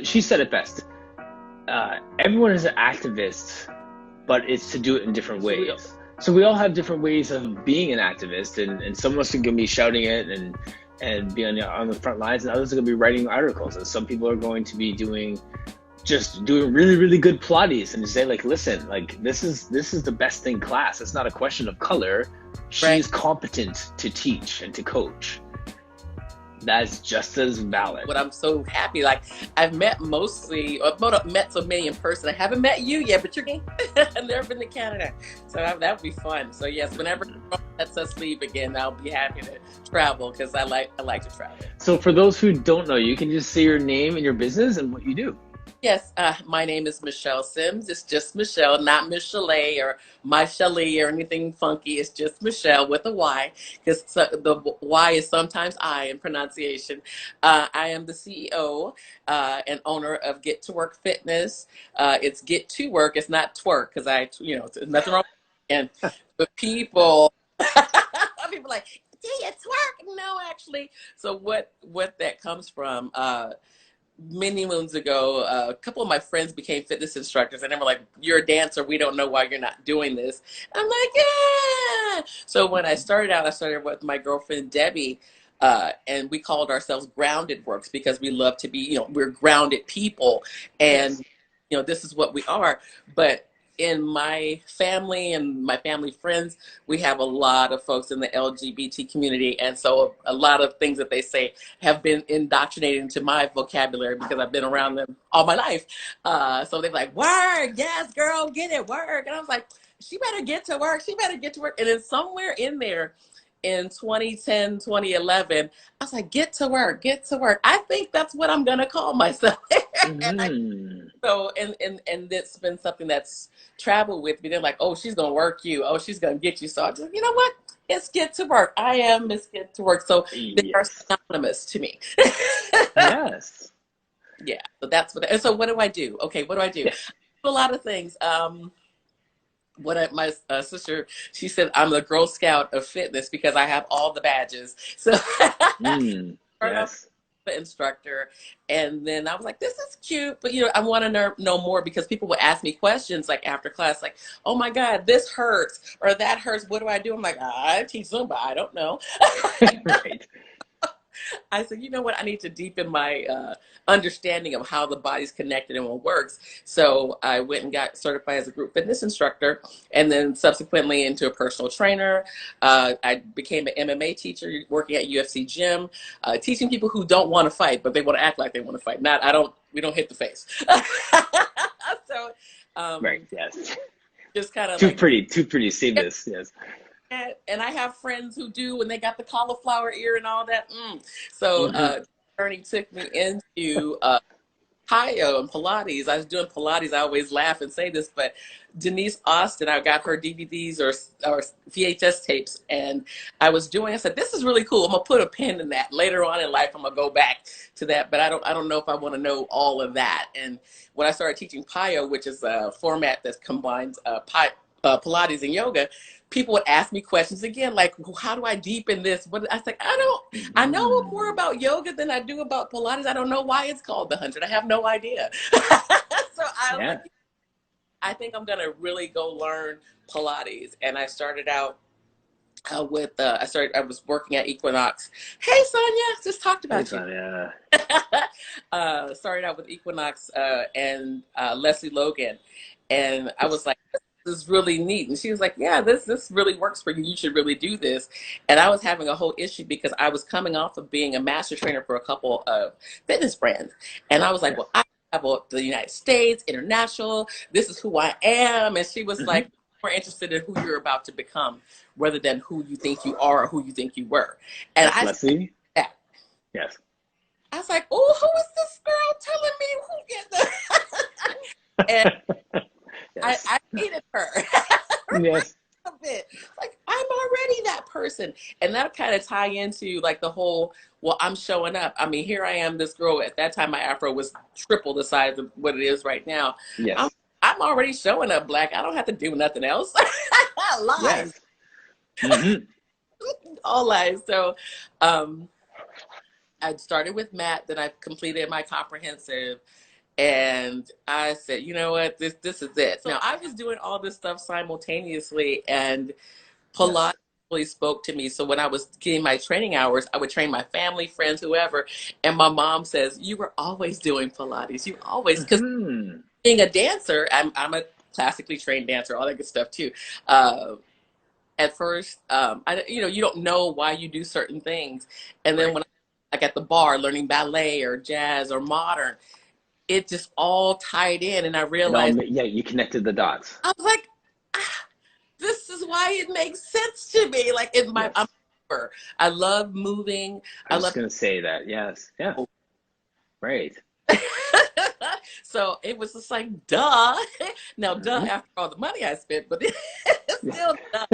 She said it best. Everyone is an activist, but it's to do it in different ways. So we all have different ways of being an activist, and some of us are going to be shouting it and be on the front lines, and others are going to be writing articles, and some people are going to be doing really, really good Pilates and to say like, listen, like this is the best thing class. It's not a question of color. She's competent to teach and to coach. That's just as valid. But I'm so happy. Like I've met met so many in person. I haven't met you yet, but you're I've never been to Canada, so that would be fun. So yes, whenever lets us leave again, I'll be happy to travel because I like to travel. So for those who don't know you, can you just say your name and your business and what you do? Yes, my name is Mychele Sims. It's just Michelle, not Michele or Mychele or anything funky. It's just Michelle with a Y, because the Y is sometimes I in pronunciation. I am the CEO and owner of Get to Work Fitness. It's Get to Work. It's not twerk, because there's nothing wrong. And the people, people like, do you twerk? No, actually. So what that comes from? Many moons ago, a couple of my friends became fitness instructors, and they were like, you're a dancer, we don't know why you're not doing this. I'm like, yeah. So when I started with my girlfriend Debbie, and we called ourselves Grounded Works, because we love to be, we're grounded people, and this is what we are. But in my family and my family friends, we have a lot of folks in the LGBT community. And so a lot of things that they say have been indoctrinated into my vocabulary because I've been around them all my life. So they're like, work, yes, girl, get it, work. And I was like, she better get to work. She better get to work. And then somewhere in there in 2010, 2011, I was like, get to work, get to work. I think that's what I'm going to call myself. So, and it's been something that's traveled with me. They're like, oh, she's going to work you. Oh, she's going to get you. So I just, you know what? It's Get to Work. I am Miss Get to Work. So they are synonymous to me. Yes. Yeah. So that's and so what do I do? Okay. What do I do? I do a lot of things. My sister, she said, I'm the Girl Scout of fitness because I have all the badges. So yes. The instructor, and then I was like, this is cute, but I want to know more, because people would ask me questions like after class, like, oh my God, this hurts or that hurts, what do I do? I'm like, I teach them, but I don't know. Right. I said, you know what? I need to deepen my understanding of how the body's connected and what works. So I went and got certified as a group fitness instructor, and then subsequently into a personal trainer. I became an MMA teacher, working at UFC gym, teaching people who don't want to fight, but they want to act like they want to fight. We don't hit the face. So, right. Yes. Just kind of too pretty. See this. Yes. And I have friends who do, and they got the cauliflower ear and all that. So journey took me into Pyo and Pilates. I was doing Pilates. I always laugh and say this, but Denise Austin, I got her DVDs or VHS tapes, and I said, this is really cool. I'm gonna put a pin in that. Later on in life, I'm gonna go back to that, but I don't know if I want to know all of that. And when I started teaching Pyo, which is a format that combines Pilates and yoga, people would ask me questions again, like, how do I deepen this? I was like, I know more about yoga than I do about Pilates. I don't know why it's called the 100. I have no idea. So I think I'm going to really go learn Pilates. And I started out I was working at Equinox. Hey, Sonia, just talked about you. Sonia. Started out with Equinox and Leslie Logan. And I was like, this is really neat. And she was like, yeah, this really works for you. You should really do this. And I was having a whole issue because I was coming off of being a master trainer for a couple of fitness brands. And I was like, well, I travel the United States, international. This is who I am. And she was like, more interested in who you're about to become rather than who you think you are or who you think you were. And Leslie? That. Yes. I was like, oh, who is this girl telling me who gets and yes. I hated her. Yes. A bit. Like, I'm already that person. And that kind of tie into like the whole, well, I'm showing up. I mean, here I am, this girl. At that time, my afro was triple the size of what it is right now. Yes. I'm already showing up Black. I don't have to do nothing else. Lies. Yes. All lies. So I I started with Matt, then I completed my comprehensive, and I said, you know what, this is it. So I was doing all this stuff simultaneously, and Pilates Yes. really spoke to me. So when I was getting my training hours, I would train my family, friends, whoever. And my mom says, you were always doing Pilates. You always, because Hmm. being a dancer, I'm a classically trained dancer, all that good stuff too. Uh, at first, you don't know why you do certain things. And then Right. when I, like at the bar, learning ballet or jazz or modern, it just all tied in. And I It all, realized, yeah, you connected the dots. I was like, ah, this is why it makes sense to me. Like in my, I'm, Yes. I love moving. I I was love. just gonna say that. Yes. Yeah. Right. So it was just like, duh. Now, duh, Hmm. after all the money I spent, but it's Yeah. still duh.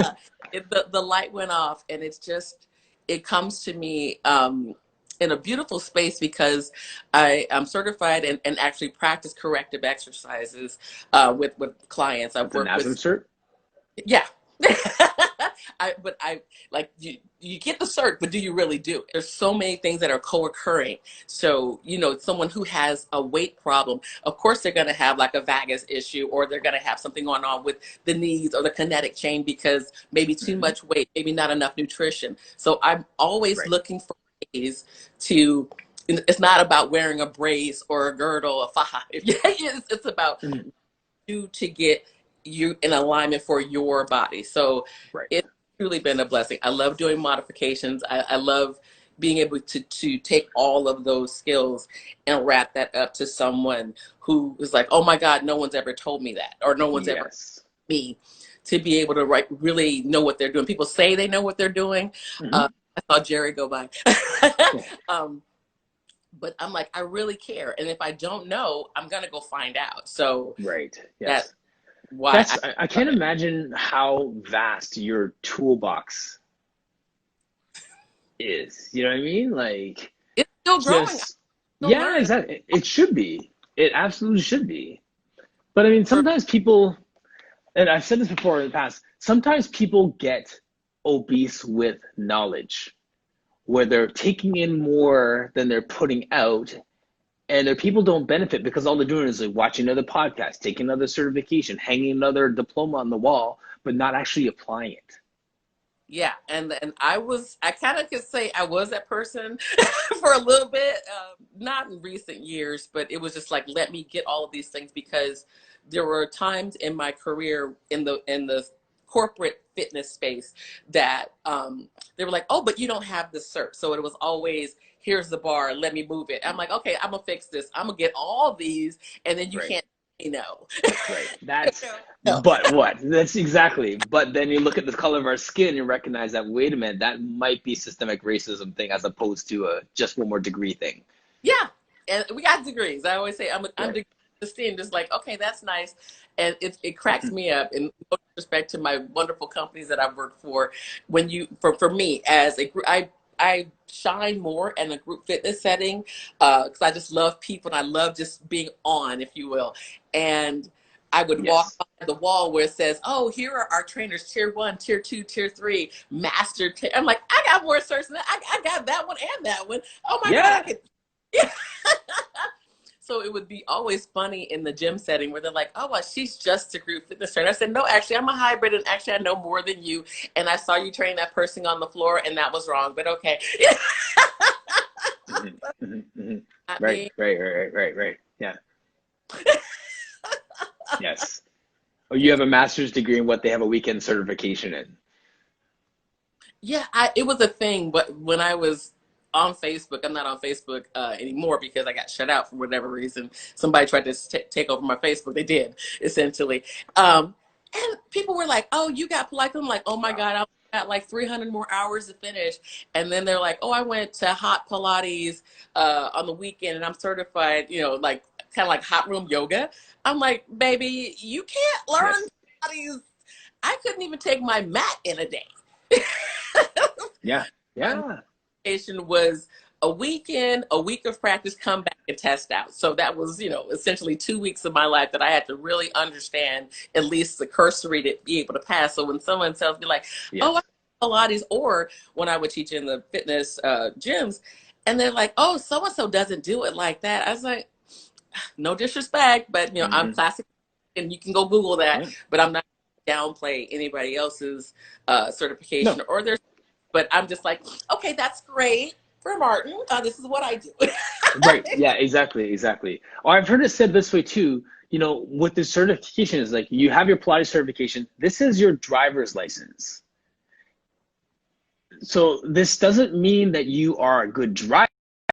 The light went off, and it's just, it comes to me in a beautiful space because I'm certified and actually practice corrective exercises with clients. I've With the worked NASM with, cert. yeah. But I like you get the cert, but do you really do it? There's so many things that are co-occurring. So, someone who has a weight problem, of course they're going to have like a vagus issue, or they're going to have something going on with the knees or the kinetic chain because maybe too Hmm. much weight, maybe not enough nutrition. So I'm always Right. looking for ways to, it's not about wearing a brace or a girdle, a faja. It's about Mhm. you to get you in alignment for your body. So Right. it's truly been a blessing. I love doing modifications. I love being able to take all of those skills and wrap that up to someone who is like, oh my God, no one's ever told me that, or no one's ever Yes. me, to be able to really know what they're doing. People say they know what they're doing. Hmm. I saw Jerry go by. Yeah. um, but I'm like, I really care. And if I don't know, I'm going to go find out. So Right. that's Yes. why That's I I love can't it. imagine how vast your toolbox is. You know what I mean? Like It's still growing. I'm just still yeah, learning. exactly. It should be. It absolutely should be. But I mean, For, sometimes people, and I've said this before in the past, sometimes people get obese with knowledge, where they're taking in more than they're putting out, and their people don't benefit because all they're doing is like watching another podcast, taking another certification, hanging another diploma on the wall, but not actually applying it. yeah, and I kind of could say I was that person for a little bit, not in recent years, but it was just like, let me get all of these things, because there were times in my career in the corporate fitness space that they were like, oh, but you don't have the cert. So it was always, here's the bar, let me move it. I'm like, okay, I'm gonna fix this. I'm gonna get all these, and then you Right. can't say no. Right. That's, No. but what? That's exactly. But then you look at the color of our skin and recognize that, wait a minute, that might be systemic racism thing as opposed to a just one more degree thing. Yeah, and we got degrees. I always say I'm Right. degree esteemed. Just like, okay, that's nice, and it cracks me up. In respect to my wonderful companies that I've worked for, when you for me as a group, I shine more in a group fitness setting because I just love people and I love just being on, if you will, and. I would walk Yes. by the wall where it says, "Oh, here are our trainers: tier 1, tier 2, tier 3, master." I'm like, I got more certs than that. I got that one and that one. Oh my God, I Yeah. could. Yeah. So it would be always funny in the gym setting where they're like, oh, well, she's just a group fitness trainer. I said, no, actually, I'm a hybrid, and actually, I know more than you. And I saw you train that person on the floor, and that was wrong, but okay. Hmm. Hmm. Hmm. Not Right. me. Right. Right. Right. Right. Right. Yeah. Yes. Or you have a master's degree in what they have a weekend certification in. Yeah, it was a thing, but when I was on Facebook, I'm not on Facebook anymore because I got shut out for whatever reason. Somebody tried to take over my Facebook. They did, essentially. And people were like, oh, you got like, I'm like, oh my Wow. God, I got like 300 more hours to finish. And then they're like, oh, I went to hot Pilates on the weekend and I'm certified, like kind of like hot room yoga. I'm like, baby, you can't learn Yes. Pilates. I couldn't even take my mat in a day. Yeah. My Yeah. meditation was a weekend, a week of practice, come back and test out. So that was, essentially 2 weeks of my life that I had to really understand at least the cursory to be able to pass. So when someone tells me like, oh, I Yes. Pilates, or when I would teach in the fitness gyms, And they're like, oh, so and so doesn't do it like that. I was like, no disrespect, but I'm Hmm. classic, and you can go Google that. Yeah. But I'm not downplay anybody else's certification No. or their. But I'm just like, okay, that's great for Martin. This is what I do. Right. Yeah, exactly. Exactly. Or I've heard it said this way too. With the certification is like you have your Pilates certification. This is your driver's license. So this doesn't mean that you are a good driver.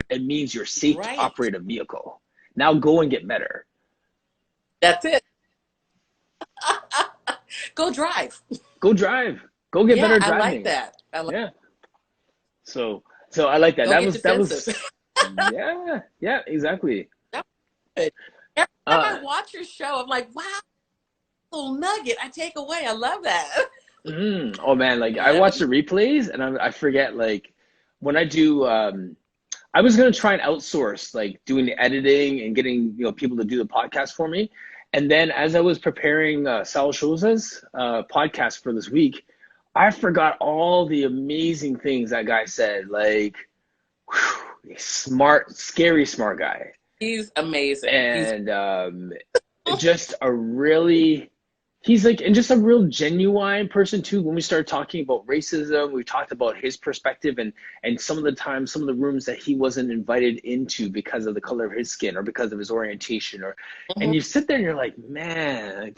It means you're safe to Right. operate a vehicle. Now go and get better. That's it. Go drive. Go drive. Go get Yeah, better I like driving. that. I like. Yeah. So I like that. Go That get was defensive. yeah, yeah, exactly. That's good. Every time Uh I watch your show, I'm like, wow, little nugget I take away. I love that. oh man, like I Love watch it. the replays and I forget like when I do I was gonna try and outsource like doing the editing and getting people to do the podcast for me. And then as I was preparing Sal Shoza's podcast for this week, I forgot all the amazing things that guy said. Like, whew, smart, scary smart guy, He's amazing. He's and just a really he's like and just a real genuine person too. When we started talking about racism, we talked about his perspective and some of the times some of the rooms that he wasn't invited into because of the color of his skin or because of his orientation or and Mhm. you sit there and you're like, man, like,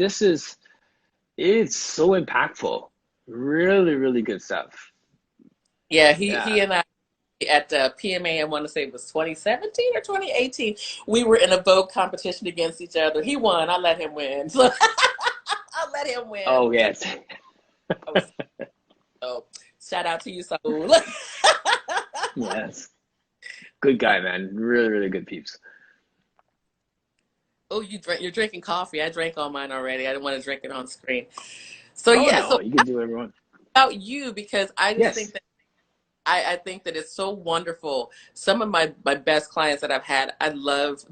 it's so impactful. Really, really good stuff. Yeah, Yeah. he and I at PMA, I want to say it was 2017 or 2018. We were in a Vogue competition against each other. He won. I let him win. So I let him win. Oh yes. I was so shout out to you, Saul. Yes. Good guy, man. Really, really good peeps. Oh, you're drinking coffee. I drank all mine already. I didn't want to drink it on screen. So Oh yeah, no, so you can do whatever you want. about you because I just think Yes. that I think that it's so wonderful. Some of my best clients that I've had, I love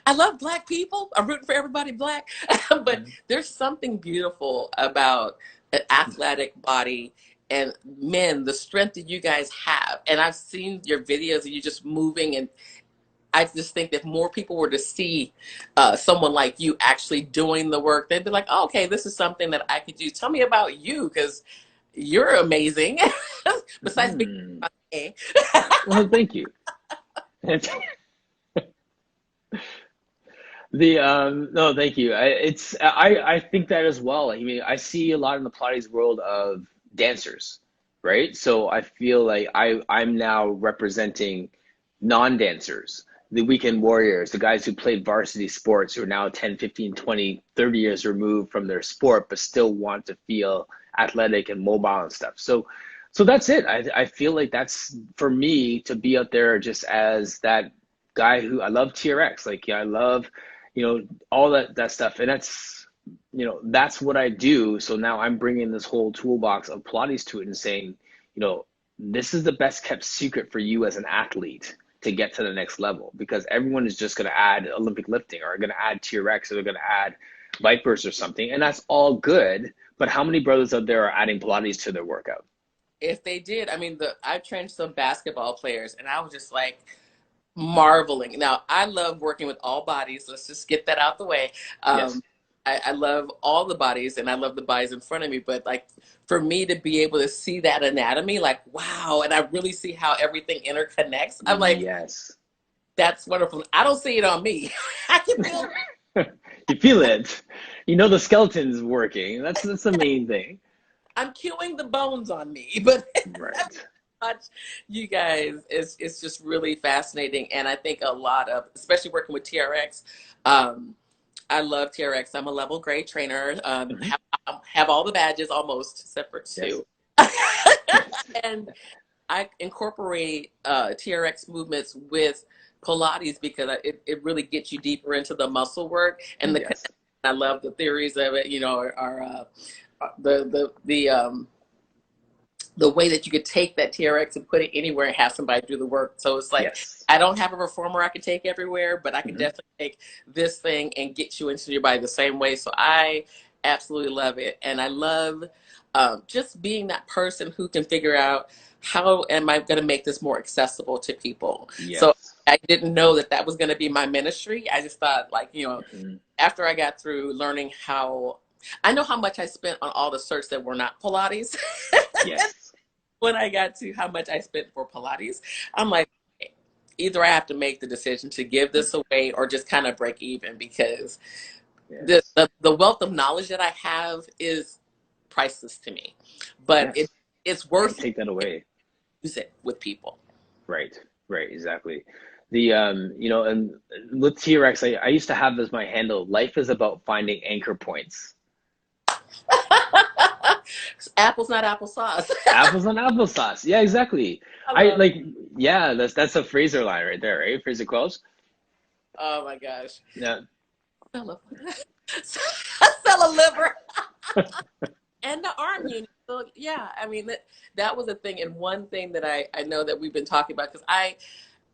I love black people. I'm rooting for everybody black. But Mhm. there's something beautiful about an athletic body and men, the strength that you guys have. And I've seen your videos and you just moving and I just think that if more people were to see someone like you actually doing the work, they'd be like, oh, okay, this is something that I could do. Tell me about you because you're amazing. Besides being Mm. funny. Well, thank you. The no, thank you. I think that as well. I mean, I see a lot in the Pilates world of dancers, right? So I feel like I'm now representing non-dancers, the weekend warriors, the guys who played varsity sports who are now 10, 15, 20, 30 years removed from their sport but still want to feel athletic and mobile and stuff. So that's it. I feel like that's for me to be out there just as that guy who I love TRX. Like, yeah, I love all that stuff, and that's what I do. So now I'm bringing this whole toolbox of Pilates to it and saying, you know this is the best kept secret for you as an athlete to get to the next level, because everyone is just going to add Olympic lifting or going to add TRX or they're going to add Vipers or something, and that's all good, but how many brothers out there are adding Pilates to their workout? If they did, I mean, I trained some basketball players and I was just like marveling. Now, I love working with all bodies. Let's just get that out the way. Yes. Um, I love all the bodies and I love the bodies in front of me, but like for me to be able to see that anatomy, like, wow, and I really see how everything interconnects. I'm like, Yes. that's wonderful. I don't see it on me. I can feel it. You feel it. You know the skeleton's working. That's the main thing. I'm cueing the bones on me, but Right. watch you guys. It's just really fascinating, and I think a lot of, especially working with TRX. Um, I love TRX. I'm a level grade trainer. Hmm. Have all the badges almost, except for Yes. two. Yes. And I incorporate TRX movements with Pilates because it really gets you deeper into the muscle work and the. Yes. I love the theories of it. Are the way that you could take that TRX and put it anywhere and have somebody do the work. So it's like, Yes. I don't have a reformer I can take everywhere, but I can Hmm. definitely take this thing and get you into your body the same way. So I Absolutely love it. And I love just being that person who can figure out how am I going to make this more accessible to people. So Yes. I didn't know that that was going to be my ministry. I just thought, like, Hmm. after I got through learning how, I know how much I spent on all the certs that were not Pilates. Yes. When I got to how much I spent for Pilates, I'm like, okay, either I have to make the decision to give this away or just kind of break even, because Yes. the wealth of knowledge that I have is priceless to me. But Yes. it's Can't worth it take that to away. use it with people. Right. Right. Exactly. The and with TRX, I used to have as my handle. Life is about finding anchor points. Apple's not applesauce. Apples on applesauce. Yeah, exactly. I I love it. like. Yeah, that's a Fraser line right there, right? Fraser Quelch. Oh my gosh. Yeah. Sell a, sell a liver and the arm unit. So yeah, I mean that was a thing. And one thing that I know that we've been talking about, because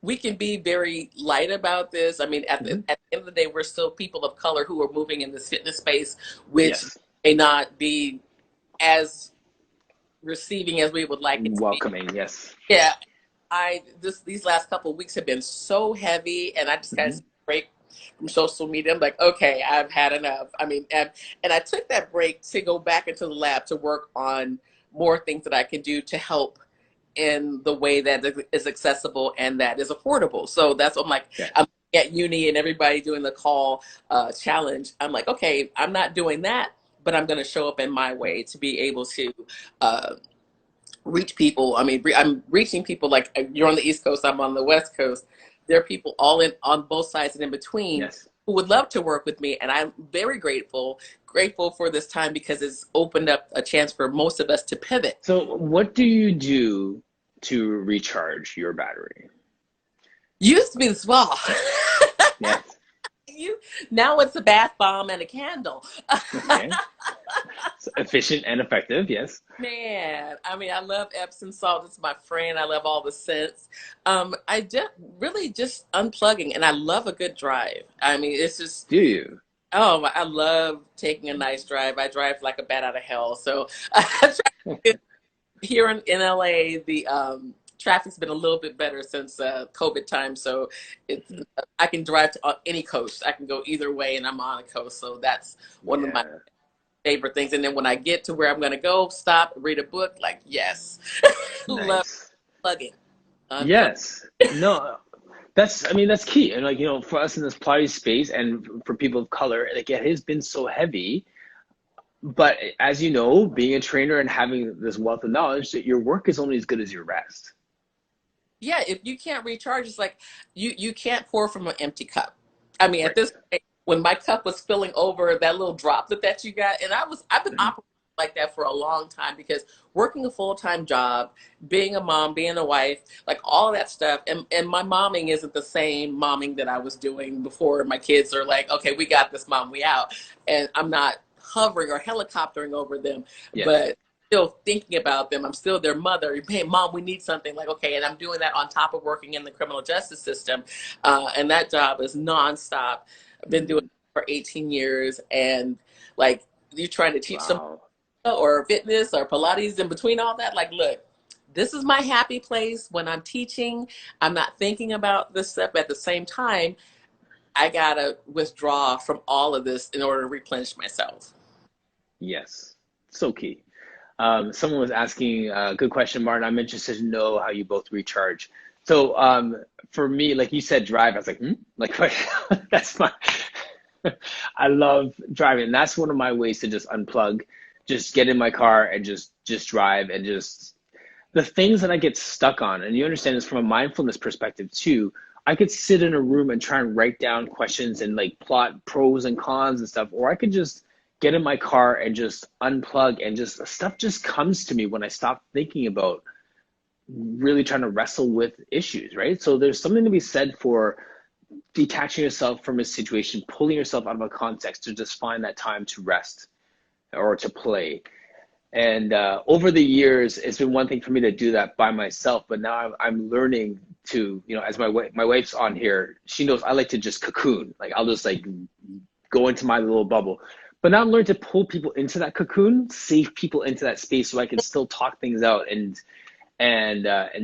we can be very light about this. I mean, Hmm. at the end of the day, we're still people of color who are moving in this fitness space, which Yes. may not be as receiving as we would like it to be. Welcoming. Yes. Yeah, these last couple of weeks have been so heavy, and I just got Hmm. to break from social media. I'm like, okay, I've had enough. I mean, and I took that break to go back into the lab to work on more things that I can do to help in the way that is accessible and that is affordable. So that's what I'm like. Yes. I'm at uni and everybody doing the call challenge. I'm like, okay, I'm not doing that, but I'm going to show up in my way to be able to uh, reach people. I mean, I'm reaching people, like you're on the East Coast, I'm on the West Coast. There are people all in on both sides and in between Yes. who would love to work with me, and I'm very grateful for this time, because it's opened up a chance for most of us to pivot. So, what do you do to recharge your battery? Used to be the spa. Yes. you Now it's a bath bomb and a candle. Okay. So efficient and effective. Yes. Man, I mean, I love Epsom salt. It's my friend. I love all the scents. I just really just unplugging, and I love a good drive. I mean, it's just, Do you? oh, I love taking a nice drive. I drive like a bat out of hell. So here in LA, the traffic's been a little bit better since COVID time. So it's I can drive to any coast. I can go either way, and I'm on a coast. So that's one of my Yeah. favorite things. And then when I get to where I'm going to go, stop, read a book, like, yes, love Nice. plugging, unplug. Yes. No, I mean, that's key. And like, for us in this Pilates space and for people of color, like it has been so heavy. But as you know, being a trainer and having this wealth of knowledge, that your work is only as good as your rest. Yeah, if you can't recharge, it's like you can't pour from an empty cup. I mean, at Right. this point, when my cup was spilling over, that little droplet that you got, and I've been Mhm. operating like that for a long time, because working a full-time job, being a mom, being a wife, like all of that stuff, and my momming isn't the same momming that I was doing before. My kids are like, okay, we got this, mom, we out, and I'm not hovering or helicoptering over them, Yes. but still thinking about them. I'm still their mother. Hey, mom, we need something. Like, okay, and I'm doing that on top of working in the criminal justice system, and that job is nonstop. I've been doing Mhm. it for 18 years, and like you're trying to teach them Wow. or fitness or Pilates in between all that. Like, look, this is my happy place when I'm teaching. I'm not thinking about this stuff. At the same time, I gotta withdraw from all of this in order to replenish myself. Yes. So key. Someone was asking a good question, Martin. I'm interested to know how you both recharge. So for me, like you said, drive. I was like, hmm? Like what? That's my. I love driving. And that's one of my ways to just unplug, just get in my car and just drive and just the things that I get stuck on. And you understand this from a mindfulness perspective too. I could sit in a room and try and write down questions and like plot pros and cons and stuff, or I could just get in my car and just unplug and just stuff just comes to me when I stop thinking about really trying to wrestle with issues, right? So there's something to be said for detaching yourself from a situation, pulling yourself out of a context to just find that time to rest or to play. And over the years, it's been one thing for me to do that by myself, but now I'm learning to, as my wife's on here, she knows I like to just cocoon. Like I'll just like go into my little bubble. but now I'm learning to pull people into that cocoon, save people into that space so I can still talk things out and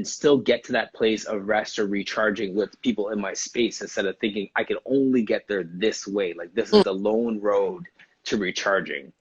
still get to that place of rest or recharging with people in my space instead of thinking I can only get there this way. Like this is the lone road to recharging.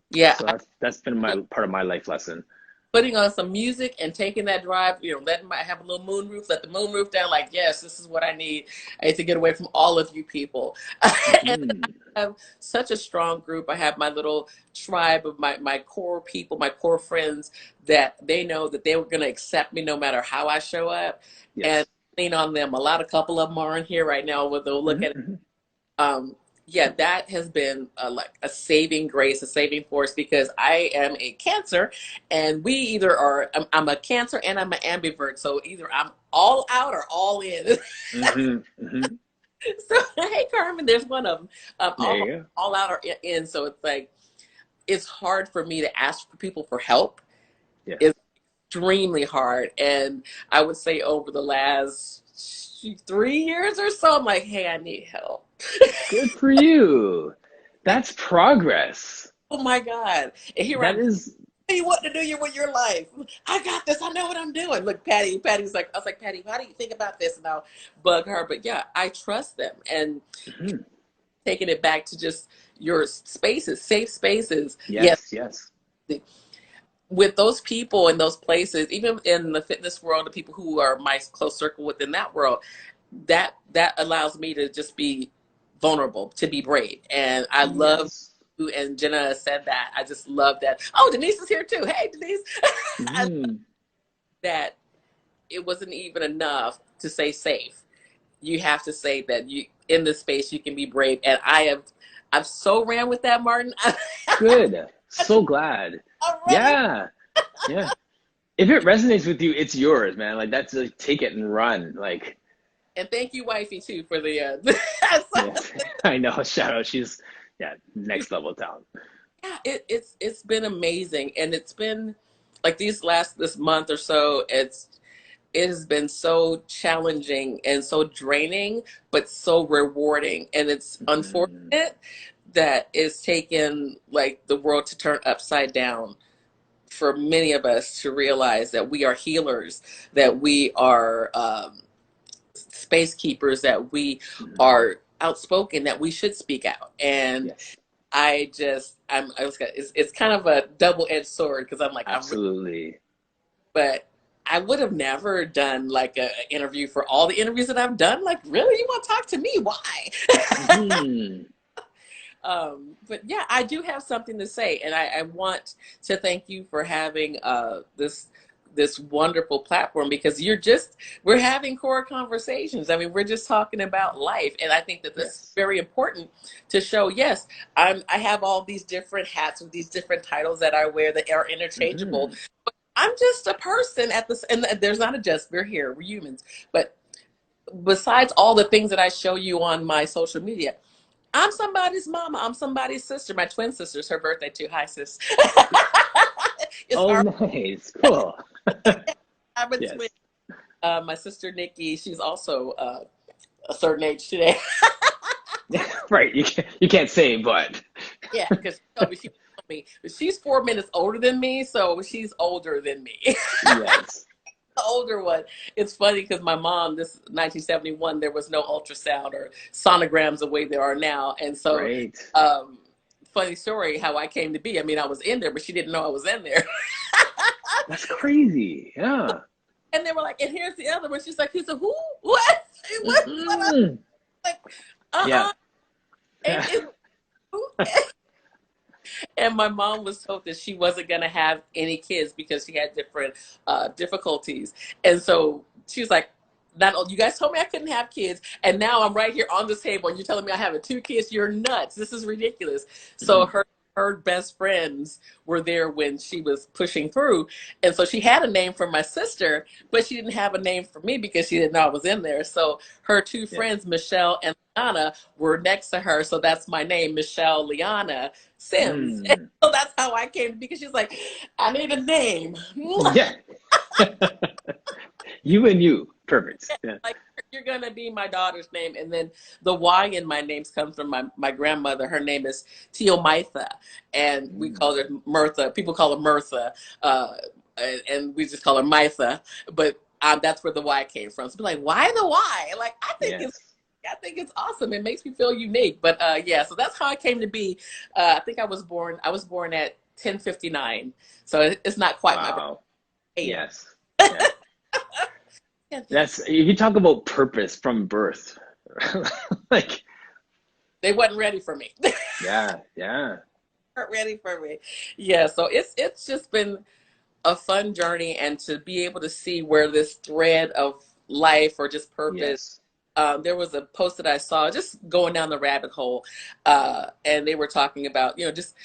Yeah, So that's been my part of my life lesson. putting on some music and taking that drive, letting my have a little moon roof, let the moon roof down, like, yes, this is what I need. I need to get away from all of you people. And Mhm. I have such a strong group. I have my little tribe of my core people, my core friends that they know that they were going to accept me no matter how I show up, and Yes. lean on them. A couple of them are in here right now where they'll look at it. Mhm. Yeah, that has been like a saving grace, a saving force, because I am a Cancer, and we either are. I'm a Cancer and I'm an ambivert, so either I'm all out or all in. Mhm. Mhm. So hey, Carmen, there's one of them. There you go. All out or in. So it's like it's hard for me to ask for people for help. Yes. It's extremely hard, and I would say over the last 3 years or so, I'm like, hey, I need help. Good for you. That's progress. Oh my God. And here That I'm is, telling you what to do with your life. I got this. I know what I'm doing. Look, Patty's like, I was like, Patty, how do you think about this? And I'll bug her. But yeah, I trust them. And mhm. taking it back to just your spaces, safe spaces. Yes, Yes, yes. with those people in those places, even in the fitness world, the people who are my close circle within that world, that allows me to just be vulnerable, to be brave. And I love Yes. you, and Jenna said that. I just love that. Oh, Denise is here too. Hey, Denise. I love Mhm. that it wasn't even enough to say safe. You have to say that you in this space you can be brave. And I've so ran with that, Martin. Good. So glad. I'm running. Yeah. Yeah. If it resonates with you, it's yours, man. Like that's like take it and run. Like, And thank you, wifey, too, for the yes. I know. Shout out. She's yeah, next level talent. yeah, it's been amazing. And it's been like this month or so, it has been so challenging and so draining, but so rewarding. And it's Mhm. unfortunate that it's taken like the world to turn upside down for many of us to realize that we are healers, that we are space keepers, that we Mhm. are outspoken, that we should speak out. And Yes. it's kind of a double-edged sword because I'm like, Absolutely. but I would have never done like a interview for all the interviews that I've done. Like, really, you want to talk to me? Why? Mhm. But yeah, I do have something to say, and I want to thank you for having this wonderful platform, because we're having core conversations. I mean, we're just talking about life, and I think that this is Yes. very important to show. Yes, I have all these different hats with these different titles that I wear that are interchangeable. Mhm. I'm just a person at this, and there's not a just. We're here. We're humans, but besides all the things that I show you on my social media, I'm somebody's mama. I'm somebody's sister. My twin sister's her birthday too. Hi, sis. It's Oh, our nice. Cool. I'm a twin. Yes. My sister Nikki, she's also a certain age today. Right. You can't say, but Yeah, because she told me she's 4 minutes older than me, so she's older than me. yes. The older one. It's funny because my mom, this 1971, there was no ultrasound or sonograms the way there are now, and so Right. funny story how I came to be. I mean, I was in there, but she didn't know I was in there. That's crazy. Yeah. And they were like, and here's the other one. She's like, he's a who? What? What? I'm Mhm. like, Yeah. and and my mom was told that she wasn't going to have any kids because she had different difficulties. And so she was like, not you guys told me I couldn't have kids, and now I'm right here on this table, and you're telling me I have 2 kids. You're nuts. This is ridiculous. So Mhm. her best friends were there when she was pushing through, and so she had a name for my sister, but she didn't have a name for me because she didn't know I was in there. So her two Yeah. friends, Mychele and Liana, were next to her. So that's my name, Mychele Liana Sims. And Mm. so that's how I came, because she's like, I need a name. Yeah. You and you. Perfect. Yeah. Like, you're gonna be my daughter's name. And then the Y in my names comes from my grandmother. Her name is Teomitha, and we Mm. call her Mirtha. People call her Mirtha, uh, and we just call her Mitha. But that's where the Y came from. So be like, why the Y? Like, Yes. I think it's awesome. It makes me feel unique. But yeah, so that's how I came to be. I think I was born at 10:59, so it's not quite my birthday. Wow. AM. Yes. Yeah. That's you talk about purpose from birth. Like, They wasn't ready for me. yeah, yeah. Weren't ready for me. Yeah, so it's just been a fun journey, and to be able to see where this thread of life or just purpose. Yes. There was a post that I saw just going down the rabbit hole, and they were talking about, just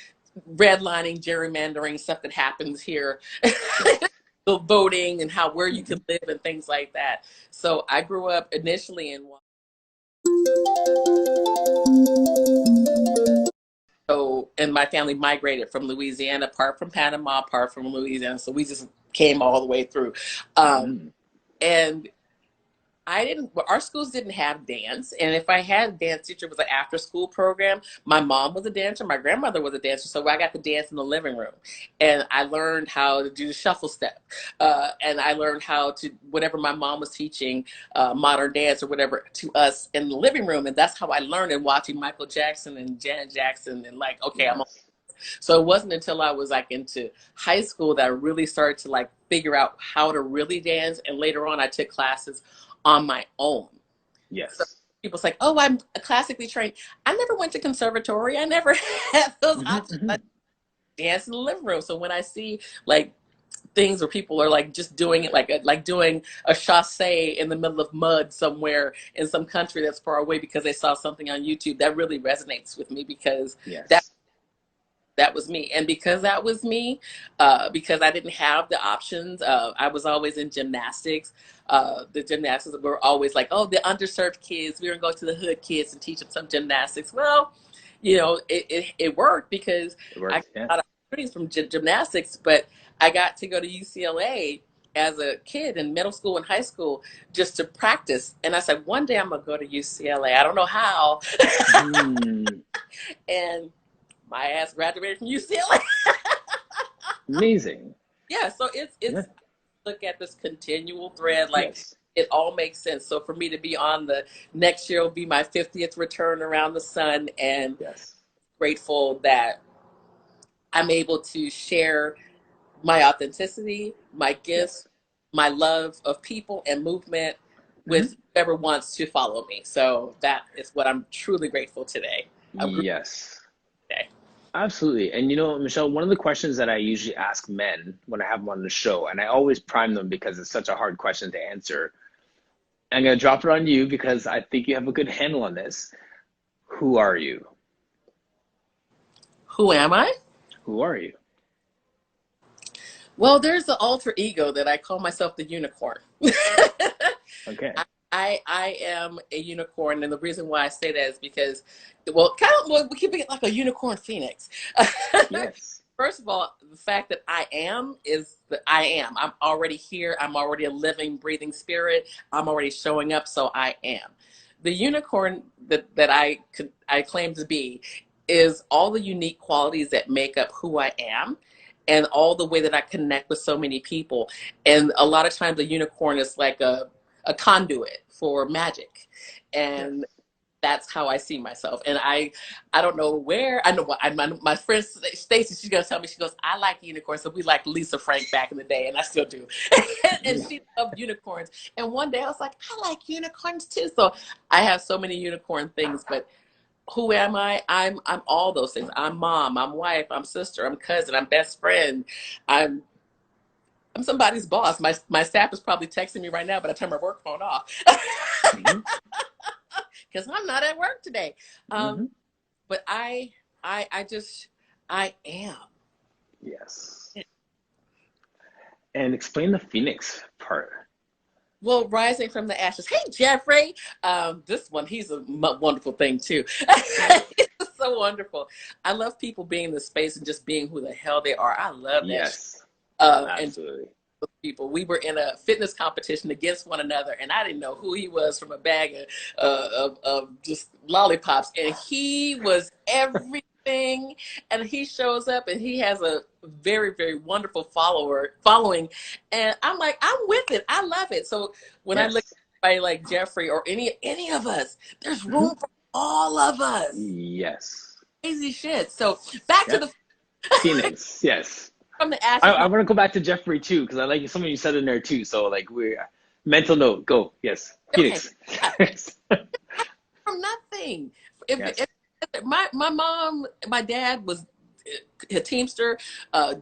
redlining, gerrymandering, stuff that happens here, Yes. the voting and where you Hmm. can live and things like that. So I grew up initially in and my family migrated from Louisiana, part from Panama, part from Louisiana. So we just came all the way through. Um, Hmm. and our schools didn't have dance. And if I had a dance teacher, it was an after school program. My mom was a dancer. My grandmother was a dancer. So I got to dance in the living room. And I learned how to do the shuffle step. And I learned how to, whatever my mom was teaching, modern dance or whatever, to us in the living room. And that's how I learned, and watching Michael Jackson and Janet Jackson, and like, okay, Yes. so it wasn't until I was like into high school that I really started to like figure out how to really dance. And later on, I took classes on my own. So Yes. people's like, oh, I'm classically trained. I never went to conservatory. I never had those Hmm. options. I Hmm. danced in the living room. So when I see like things where people are like just doing it like doing a chasse in the middle of mud somewhere in some country that's far away because they saw something on YouTube, that really resonates with me, because that Yes. that was me. And because that was me, because I didn't have the options, I was always in gymnastics. The gymnastics were always like, oh, the underserved kids, we're going to go to the hood kids and teach them some gymnastics. Well, it worked, because It I got worked. Yeah. a lot of opportunities from gymnastics. But I got to go to UCLA as a kid in middle school and high school just to practice. And I said, one day I'm going to go to UCLA. I don't know how. Hmm. And my ass graduated from UCLA. Amazing. Yeah, so Yeah. it's look at this continual thread, like Yes. it all makes sense. So for me to be on the next year will be my 50th return around the sun, and Yes. grateful that I'm able to share my authenticity, my gifts, Yes. my love of people and movement with Hmm. whoever wants to follow me. So that is what I'm truly grateful today. I'm grateful Yes. today. Absolutely. And you know, Michelle, one of the questions that I usually ask men when I have them on the show, and I always prime them because it's such a hard question to answer. I'm going to drop it on you because I think you have a good handle on this. Who are you? Who am I? Who are you? Well, there's the alter ego that I call myself the unicorn. Okay. I am a unicorn, and the reason why I say that is because, well, kind of, well, we keep it like a unicorn phoenix. Yes. First of all, the fact that I am is that I am. I'm already here. I'm already a living, breathing spirit. I'm already showing up, so I am. The unicorn that I claim to be is all the unique qualities that make up who I am, and all the way that I connect with so many people. And a lot of times, a unicorn is like a conduit for magic, Yes. and that's how I see myself. And I don't know where. I know what my friend Stacy. She's gonna tell me. She goes, I like unicorns. So we like Lisa Frank back in the day, and I still do. And Yeah. she loved unicorns. And one day I was like, I like unicorns too. So I have so many unicorn things. But who am I? I'm all those things. I'm mom. I'm wife. I'm sister. I'm cousin. I'm best friend. I'm I'm somebody's boss. My staff is probably texting me right now, but I turn my work phone off Hmm. because I'm not at work today. Hmm. But I just I am. Yes. And explain the Phoenix part. Well, rising from the ashes. Hey, Jeffrey. This one, he's a wonderful thing too. Yeah. He's so wonderful. I love people being in the space and just being who the hell they are. I love that. Yes. And Absolutely. people. We were in a fitness competition against one another, and I didn't know who he was from a bag of just lollipops, and he was everything. And he shows up, and he has a very, very wonderful following, and I'm like, I'm with it. I love it. So when I look Yes. at somebody like Jeffrey or any of us, there's Hmm. room for all of us. Yes. Crazy shit. So back to Yep. the Phoenix. Yes. from the ashes. I want to go back to Jeffrey too because I like something you said in there too. So like we mental note. Go. Yes. Okay, Phoenix. from nothing. Yes. If my mom, my dad was a teamster,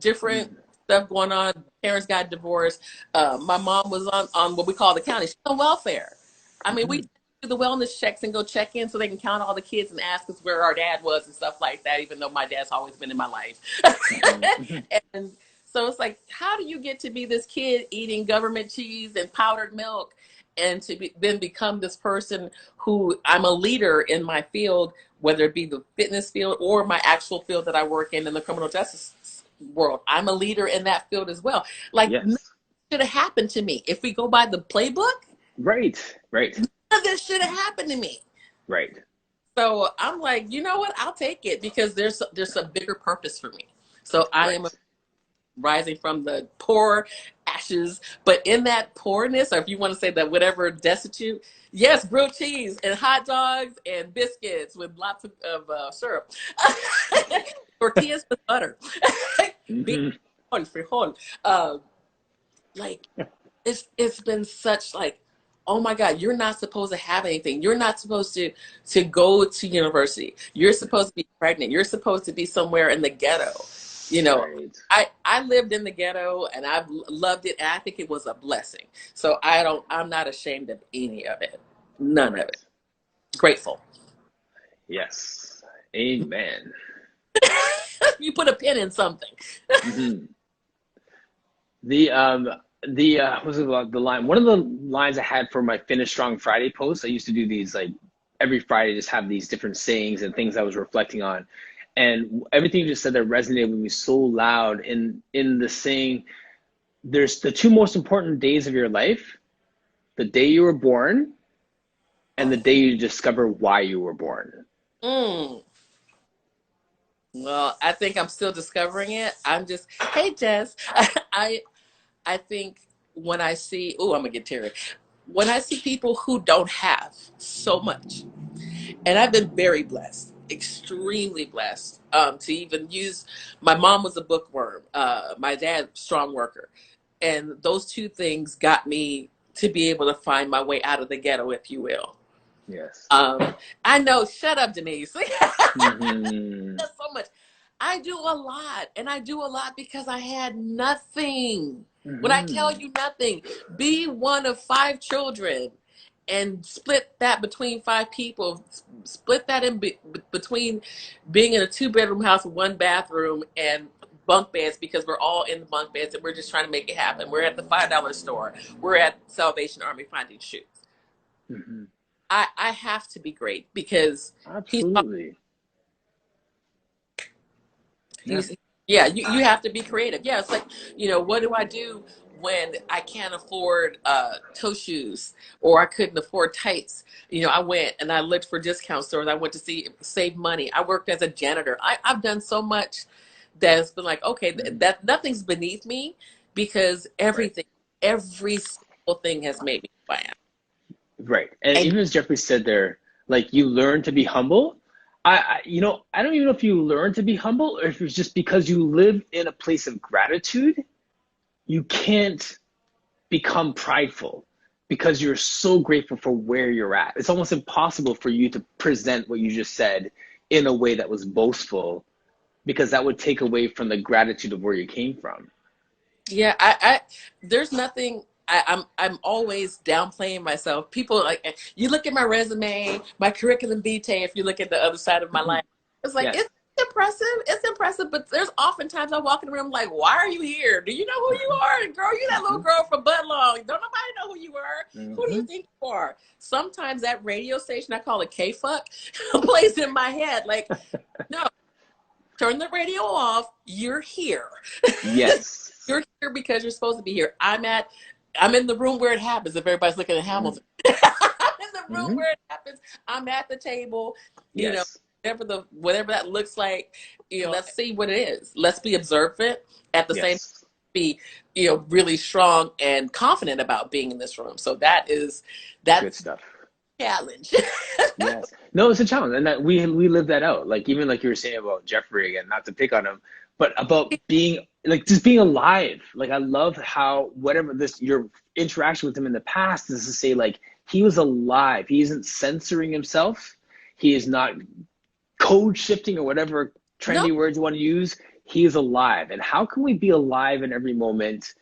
different Mm. stuff going on. Parents got divorced. My mom was on what we call the county. She's on welfare. I mean, we Mhm. do the wellness checks and go check in so they can count all the kids and ask us where our dad was and stuff like that, even though my dad's always been in my life. Mhm. Mhm. And so it's like, how do you get to be this kid eating government cheese and powdered milk and then become this person who I'm a leader in my field, whether it be the fitness field or my actual field that I work in the criminal justice world. I'm a leader in that field as well. Like, nothing Yes. should have happened to me. If we go by the playbook, Right. Right. none of this should have happened to me. Right. So I'm like, you know what? I'll take it because there's a bigger purpose for me. So I am Right. rising from the poor ashes, but in that poorness, or if you want to say that whatever destitute, yes, grilled cheese and hot dogs and biscuits with lots of syrup, tortillas with butter, beef, Hmm. frijol. Uh, like it's been such like, oh my God, you're not supposed to have anything. You're not supposed to go to university. You're supposed to be pregnant. You're supposed to be somewhere in the ghetto. You know, Right. I lived in the ghetto and I've loved it, and I think it was a blessing. So I'm not ashamed of any of it. None of Right. it. Grateful. Yes. Amen. You put a pin in something. Hmm. The what's it called? The line, one of the lines I had for my Finish Strong Friday post. I used to do these like every Friday, just have these different sayings and things I was reflecting on, and everything you just said that resonated with me so loud. In the saying, there's the two most important days of your life: the day you were born and the day you discover why you were born. Mm. Well, I think I'm still discovering it. I'm just, hey Jess, I I think when I see, oh, I'm gonna get teary. When I see people who don't have so much, and I've been very blessed, extremely blessed, to even use. My mom was a bookworm. My dad, strong worker, and those two things got me to be able to find my way out of the ghetto, if you will. Yes. Um, I know. Shut up, Denise. Hmm. That's so much. I do a lot, and I do a lot because I had nothing. When I tell Hmm. you nothing, be one of five children and split that between five people. Split that between being in a two-bedroom house with one bathroom and bunk beds, because we're all in the bunk beds and we're just trying to make it happen. We're at the $5 store. We're at Salvation Army finding shoes. Hmm. I have to be great because he's Absolutely. Yeah. He's, yeah, you have to be creative. Yeah, it's like, what do I do when I can't afford toe shoes or I couldn't afford tights? I went and I looked for discount stores. I went to save money. I worked as a janitor. I've done so much that's been like, okay, Mhm. that nothing's beneath me because Right. every single thing has made me who I am. Right. And And even as Jeffrey said there, like you learn to be humble. I don't even know if you learn to be humble or if it's just because you live in a place of gratitude, you can't become prideful because you're so grateful for where you're at. It's almost impossible for you to present what you just said in a way that was boastful because that would take away from the gratitude of where you came from. yeah, I there's nothing. I'm always downplaying myself. People like, you look at my resume, my curriculum vitae. If you look at the other side of my Mhm. life, it's like Yes. it's impressive. It's impressive, but there's oftentimes I walk in the room like, why are you here? Do you know who you Mhm. are? Girl, you that little Mhm. girl from Budlong. Don't nobody know who you are. Who do you Mhm. think you are? Sometimes that radio station, I call it K fuck, plays in my head. Like, no, turn the radio off. You're here. Yes. You're here because you're supposed to be here. I'm in the room where it happens. If everybody's looking at Hamilton, I'm in the room where it happens. I'm at the table. You know, Yes. whatever that looks like. You know, let's see what it is. Let's be observant at the same time. Yes. Be really strong and confident about being in this room. So that's Good stuff. Challenge. Yes. No, it's a challenge, and that we live that out. Like even like you were saying about Jeffrey, again, not to pick on him, but about being like just being alive. Like I love how whatever your interaction with him in the past is to say like he was alive. He isn't censoring himself. He is not code shifting or whatever trendy words you want to use. He is alive. And how can we be alive in every moment?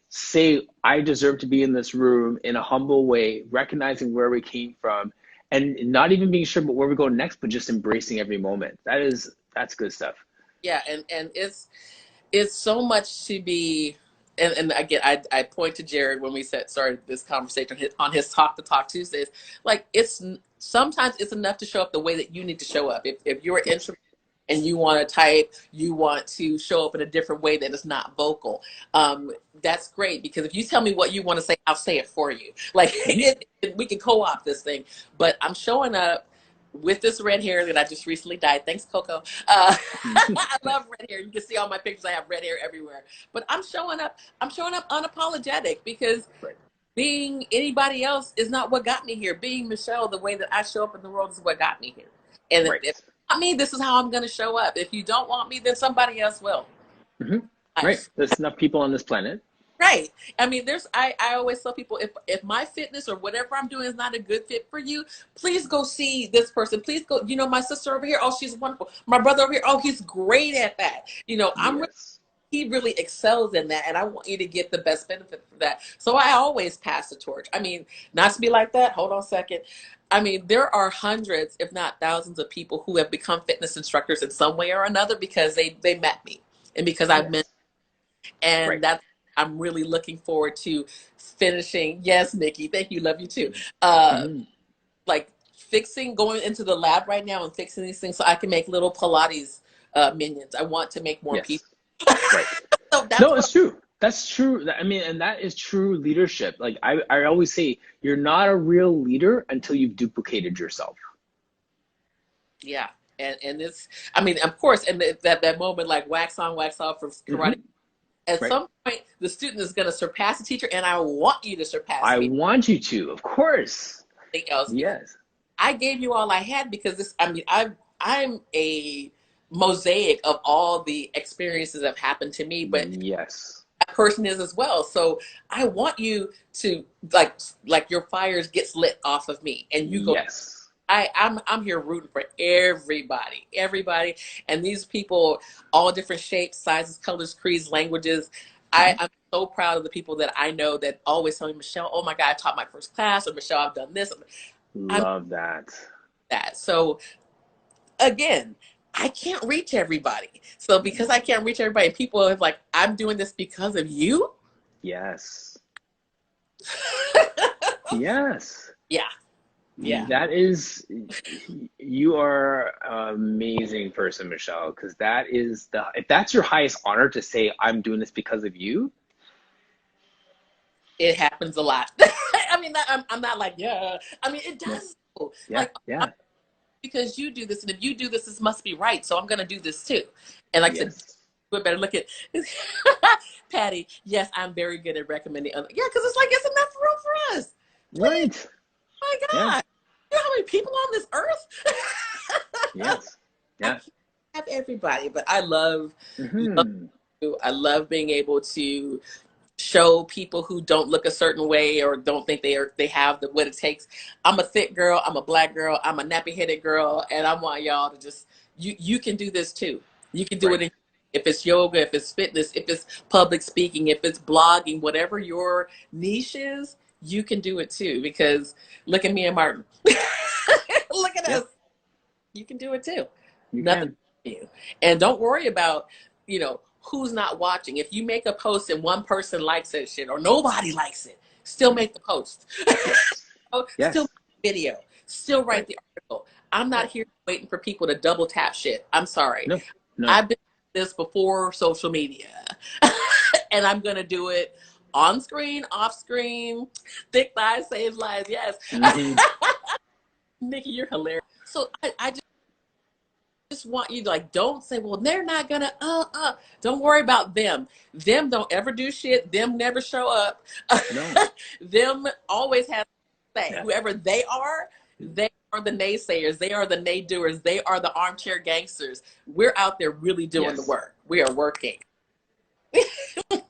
Say, I deserve to be in this room in a humble way, recognizing where we came from, and not even being sure about where we go next, but just embracing every moment. That's good stuff. Yeah, and it's so much to be, and again, I point to Jared when we started this conversation on his Talk to Talk Tuesdays. Like sometimes it's enough to show up the way that you need to show up. If you're an introvert and you want to type, you want to show up in a different way that is not vocal. That's great, because if you tell me what you want to say, I'll say it for you. Like we can co-opt this thing. But I'm showing up with this red hair that I just recently dyed. Thanks, Coco. I love red hair. You can see all my pictures. I have red hair everywhere. But I'm showing up unapologetic, because being anybody else is not what got me here. Being Michelle, the way that I show up in the world, is what got me here. And if I mean, this is how I'm going to show up. If you don't want me, then somebody else will. Right. There's enough people on this planet. Right. I mean, I always tell people, if my fitness or whatever I'm doing is not a good fit for you, please go see this person. Please go, my sister over here, oh, she's wonderful. My brother over here, oh, he's great at that. He really excels in that, and I want you to get the best benefit from that. So I always pass the torch. I mean, not to be like that. Hold on a second. I mean, there are hundreds, if not thousands, of people who have become fitness instructors in some way or another because they met me and because I've met them. And that's, I'm really looking forward to finishing. Yes, Nikki, thank you. Love you too. Like going into the lab right now and fixing these things so I can make little Pilates minions. I want to make more people. Right. So no, it's true. That's true. I mean, and that is true leadership. Like I always say, you're not a real leader until you've duplicated yourself. Yeah. And it's, I mean, of course, and that moment, like wax on, wax off from karate. At some point, the student is going to surpass the teacher, and I want you to surpass me. I want you to, of course. Anything else? Yes. I gave you all I had because I'm a mosaic of all the experiences that have happened to me, but yes, that person is as well. So I want you to like your fires gets lit off of me, and you go. Yes. I'm here rooting for everybody, and these people, all different shapes, sizes, colors, creeds, languages. I'm so proud of the people that I know that always tell me, Michelle, oh my God, I taught my first class, or Michelle, I've done this. Love that. So again, I can't reach everybody. So because I can't reach everybody, people are like, I'm doing this because of you. Yes. Yes. Yeah. Yeah. That is, you are an amazing person, Michelle, because that is if that's your highest honor, to say, I'm doing this because of you. It happens a lot. I mean, I'm not like, yeah. I mean, it does. Yeah. Yeah. Because you do this, and if you do this, this must be right. So I'm going to do this too. And like I said, we better look at Patty. Yes, I'm very good at recommending. Yeah, because it's like, it's enough room for us. Right. My God. Yeah. You know how many people on this earth? Yes. Yeah. I have everybody, but I love being able to show people who don't look a certain way or don't think they have what it takes. I'm a thick girl, I'm a black girl, I'm a nappy-headed girl, and I want y'all to just, you can do this too. You can do it if it's yoga, if it's fitness, if it's public speaking, if it's blogging, whatever your niche is, you can do it too, because look at me and Martin. Look at us. You can do it too. Nothing for you. And don't worry about, who's not watching. If you make a post and one person likes that shit or nobody likes it, still make the post. Still make the video. Still write the article. I'm not here waiting for people to double tap shit. I'm sorry. No. I've been doing this before social media, and I'm gonna do it on screen, off screen. Thick thighs save lives. Yes, Hmm. Nikki, you're hilarious. So I just want you to like, don't say, well, they're not gonna, don't worry about them. Them don't ever do shit. Them never show up. No. Them always have to say, Yeah. whoever they are the naysayers. They are the nay doers. They are the armchair gangsters. We're out there really doing the Yes. work. We are working.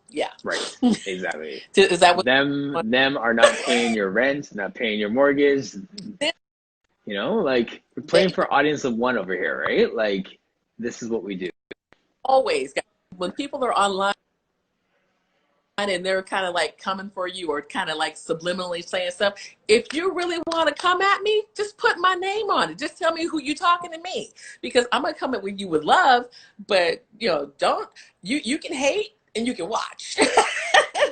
Yeah. Right. Exactly. Is that what? Them are not paying your rent, not paying your mortgage. You know, like we're playing They for audience of one over here, right? Like this is what we do. always, when people are online and they're kind of like coming for you or kind of like subliminally saying stuff, if you really want to come at me, just put my name on it. Just tell me who you talking to me, because I'm gonna come at with you with love. But don't you can hate and you can watch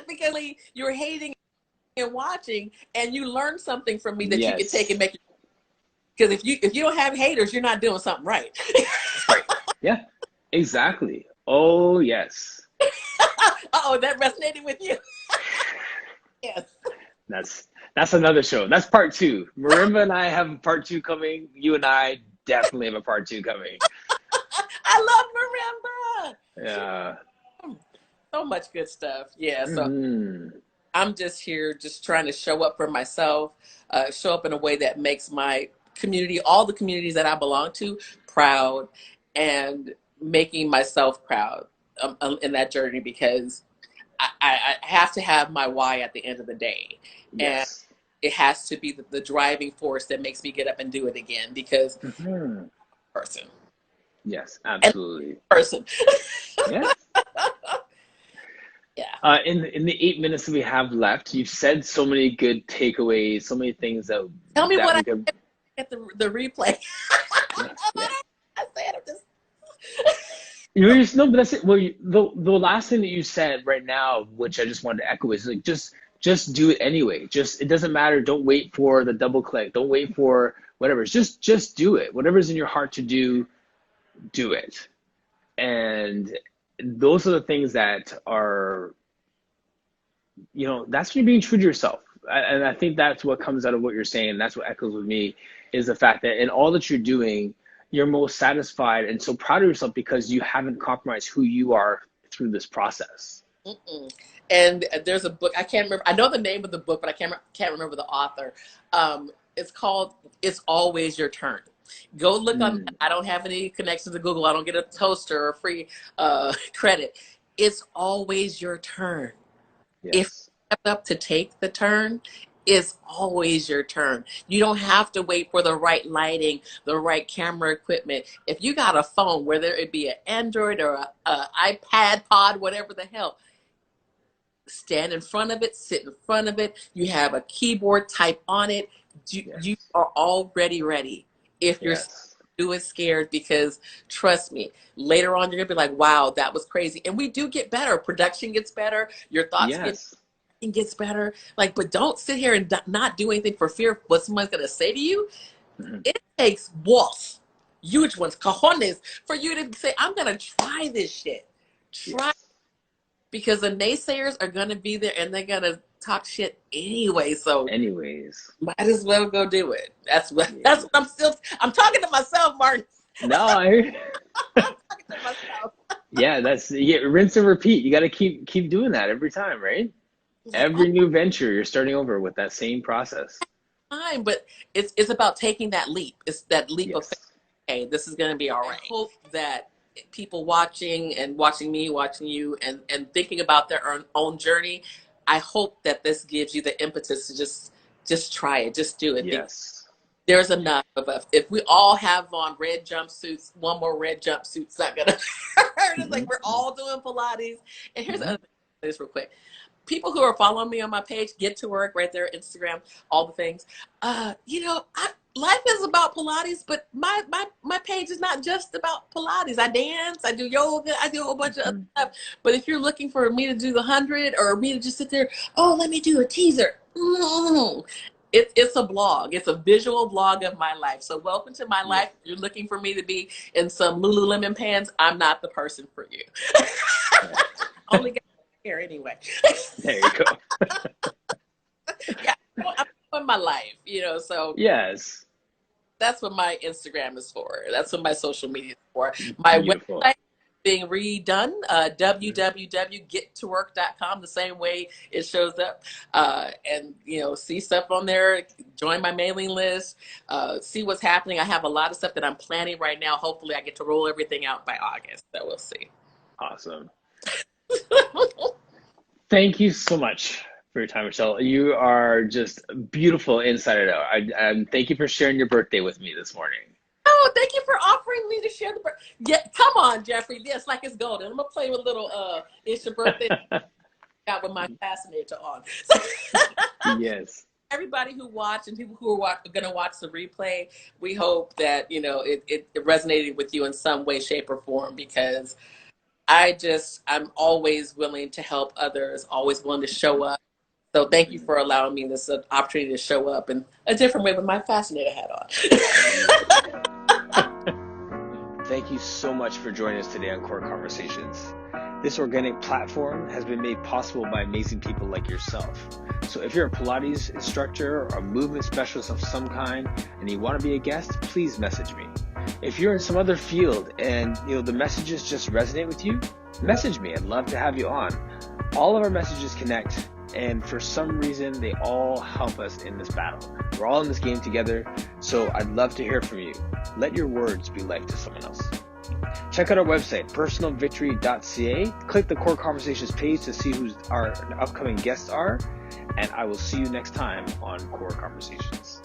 because you're hating and watching, and you learn something from me that you can take Yes. and make. Because if you don't have haters, you're not doing something right. Right. Yeah. Exactly. Oh yes. Oh, that resonated with you. Yes. That's another show. That's part two. Marimba and I have part two coming. You and I definitely have a part two coming. I love Marimba. Yeah. So much good stuff. Yeah. So Hmm. I'm just here, just trying to show up for myself, show up in a way that makes my community, all the communities that I belong to, proud, and making myself proud in that journey, because I have to have my why at the end of the day. And Yes. it has to be the driving force that makes me get up and do it again, because Hmm. person Yes. and Absolutely. person. Yes. Yeah. In the 8 minutes that we have left, you've said so many good takeaways, so many things Tell me that what we I could. get the replay. Yeah. Yeah. I said I'm just You're just no, but that's it. Well, the last thing that you said right now, which I just wanted to echo, is like just do it anyway. Just it doesn't matter. Don't wait for the double click. Don't wait for whatever. Just do it. Whatever's in your heart to do, do it. And those are the things that are, that's when you're being true to yourself. And I think that's what comes out of what you're saying. That's what echoes with me, is the fact that in all that you're doing, you're most satisfied and so proud of yourself because you haven't compromised who you are through this process. Mm-mm. And there's a book, I can't remember, I know the name of the book, but I can't remember the author. It's called It's Always Your Turn. Go look on, Mm, I don't have any connections to Google. I don't get a toaster or free credit. It's always your turn. If you yes. step up to take the turn, it's always your turn. You don't have to wait for the right lighting, the right camera equipment. If you got a phone, whether it be an Android or a iPad pod, whatever the hell, stand in front of it, sit in front of it. You have a keyboard, type on it. You Yes. are already ready. If you're Yes. do it scared, because trust me, later on you're gonna be like, wow, that was crazy. And we do get better. Production gets better. Your thoughts Yes. gets better. Like, but don't sit here and not do anything for fear of what someone's gonna say to you. Mhm. It takes balls, huge ones, cojones, for you to say, I'm gonna try this shit. Try, Yes. because the naysayers are gonna be there and they're gonna talk shit anyway. So Anyways. might as well go do it. Yeah. That's what I'm talking to myself, Martin. No, I hear. I'm talking to myself. Yeah, rinse and repeat. You got to keep doing that every time, right? Like, Every new venture, you're starting over with that same process. time, but it's about taking that leap. It's that leap of faith. Yes. Hey, this is going to be all right. I hope that people watching and watching me, watching you, and thinking about their own journey, I hope that this gives you the impetus to just try it, just do it. Because Yes. there's enough of us. If we all have on red jumpsuits, one more red jumpsuit's not gonna hurt. It's like Hmm. we're all doing Pilates. And here's the Hmm. other thing, this real quick. People who are following me on my page, Get to Work right there, Instagram, all the things. Life is about Pilates, but my page is not just about Pilates. I dance, I do yoga, I do a whole bunch of other Hmm. stuff. But if you're looking for me to do the 100 or me to just sit there, oh, let me do a teaser. It's a blog. It's a visual blog of my life. So welcome to my Yeah. life. If you're looking for me to be in some Lululemon pants, I'm not the person for you. Only got hair anyway. There you go. Yeah, I'm doing my life, so Yes. that's what my Instagram is for. That's what my social media is for. My Beautiful. website being redone, www.gettowork.com, the same way it shows up. And, see stuff on there, join my mailing list, see what's happening. I have a lot of stuff that I'm planning right now. Hopefully I get to roll everything out by August. So we'll see. Awesome. Thank you so much for your time, Michelle. You are just beautiful inside and out. And thank you for sharing your birthday with me this morning. Oh, thank you for offering me to share the birthday. Yeah, come on, Jeffrey. Yes, like it's golden. I'm gonna play with a little it's your birthday got with my fascinator on. Yes. Everybody who watched and people who are going to watch the replay, we hope that it resonated with you in some way, shape, or form, because I'm always willing to help others, always willing to show up. So thank you for allowing me this opportunity to show up in a different way with my fascinator hat on. Thank you so much for joining us today on Core Conversations. This organic platform has been made possible by amazing people like yourself. So if you're a Pilates instructor or a movement specialist of some kind and you want to be a guest, please message me. If you're in some other field and the messages just resonate with you, message me. I'd love to have you on. All of our messages connect, and for some reason they all help us in this battle. We're all in this game together, so I'd love to hear from you. Let your words be life to someone else. Check out our website, personalvictory.ca. Click the Core Conversations page to see who our upcoming guests are, and I will see you next time on Core Conversations.